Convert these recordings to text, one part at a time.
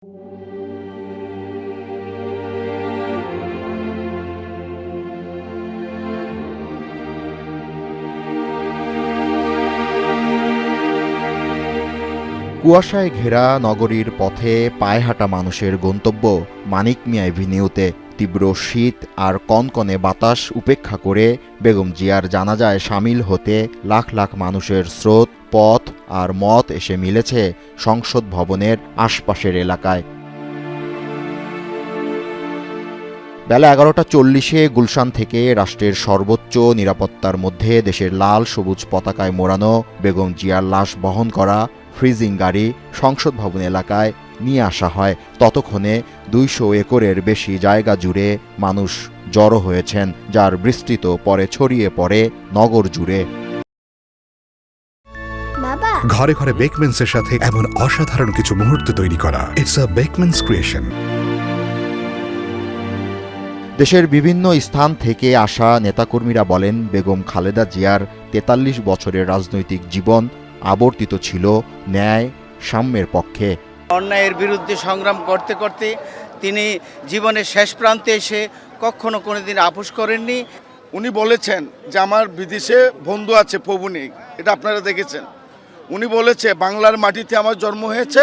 কুয়াশায় ঘেরা নগরীর পথে পায়ে হাঁটা মানুষের গন্তব্য মানিক মিয়া এভিনিউতে। তীব্র শীত আর কনকনে বাতাস উপেক্ষা করে বেগম জিয়ার জানাজায় সামিল হতে লাখ লাখ মানুষের স্রোত, পথ আর মত এসে মিলেছে সংসদ ভবনের আশপাশের এলাকায়। বেলা 11:40 গুলশান থেকে রাষ্ট্রের সর্বোচ্চ নিরাপত্তার মধ্যে দেশের লাল সবুজ পতাকায় মোড়ানো বেগম জিয়ার লাশ বহন করা ফ্রিজিং গাড়ি সংসদ ভবন এলাকায় নিয়ে আসা হয়। ততক্ষণে 200 একরের বেশি জায়গা জুড়ে মানুষ জড়ো হয়েছেন, যার বিস্তৃত পরে ছড়িয়ে পড়ে নগর জুড়ে। ঘরে ঘরে বেকমেন্সের সাথে এমন অসাধারণ কিছু মুহূর্ত তৈরি করা, ইটস আ বেকমেন্স ক্রিয়েশন। দেশের বিভিন্ন স্থান থেকে আসা নেতাকর্মীরা বলেন, বেগম খালেদা জিয়ার 43 বছরের রাজনৈতিক জীবন আবর্তিত ছিল ন্যায় সাম্যের পক্ষে। অন্যায়ের বিরুদ্ধে সংগ্রাম করতে করতে তিনি জীবনের শেষ প্রান্তে এসে কখনো কোনোদিন আপোস করেননি। উনি বলেছেন যে আমার বিদেশে বন্ধু আছে, প্রভু নেই, এটা আপনারা দেখেছেন। উনি বলেছে বাংলার মাটিতে আমার জন্ম হয়েছে,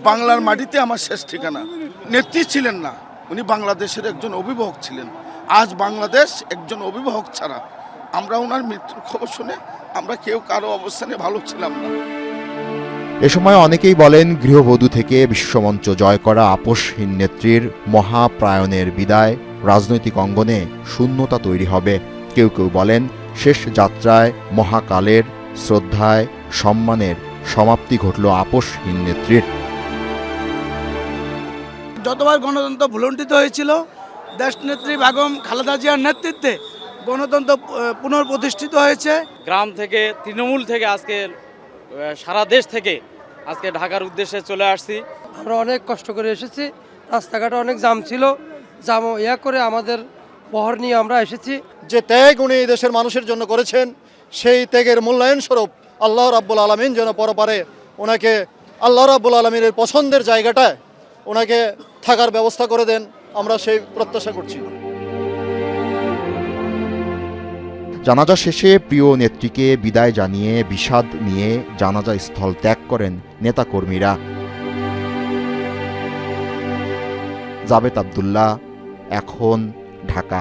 বাংলার মাটিতে আমার শেষ ঠিকানা। নেত্রী ছিলেন না, উনি বাংলাদেশের একজন অভিভাবক ছিলেন। আজ বাংলাদেশ একজন অভিভাবক ছাড়া। আমরা ওনার মৃত্যুর খবর শুনে আমরা কেউ কারো অবস্থানে ভালো ছিলাম না। এ সময় অনেকেই বলেন, গৃহবধূ থেকে বিশ্বমঞ্চ জয় করা আপোষহীন নেত্রীর মহাপ্রায়ণের বিদায় রাজনৈতিক অঙ্গনে শূন্যতা তৈরি হবে। কেউ কেউ বলেন, শেষ যাত্রায় মহাকালের শ্রদ্ধায় সম্মানের সমাপ্তি ঘটল আপোষহীন নেত্রীর। যতবার গণতন্ত্র ভুলুণ্ঠিত হয়েছিল, দেশনেত্রী বেগম খালেদা জিয়ার নেতৃত্বে গণতন্ত্র পুনঃপ্রতিষ্ঠিত হয়েছে। গ্রাম থেকে, তৃণমূল থেকে আজকে সারা দেশ থেকে আজকে ঢাকার উদ্দেশ্যে চলে আসছি। আমরা অনেক কষ্ট করে এসেছি, রাস্তাঘাটে অনেক জাম ছিল, জাম করে আমাদের বহর নিয়ে আমরা এসেছি। যে ত্যাগ উনি এই দেশের মানুষের জন্য করেছেন, সেই ত্যাগের মূল্যায়ন স্বরূপ আল্লাহ রাব্বুল আলামিন যেন পরপারে ওনাকে আল্লাহ রাব্বুল আলামিনের পছন্দের জায়গাটায় ওনাকে থাকার ব্যবস্থা করে দেন, আমরা সেই প্রত্যাশা করছি। জানাজা শেষে প্রিয় নেত্রীকে বিদায় জানিয়ে বিষাদ নিয়ে জানাজা স্থল ত্যাগ করেন নেতাকর্মীরা। জাবেদ আবদুল্লাহ, এখন, ঢাকা।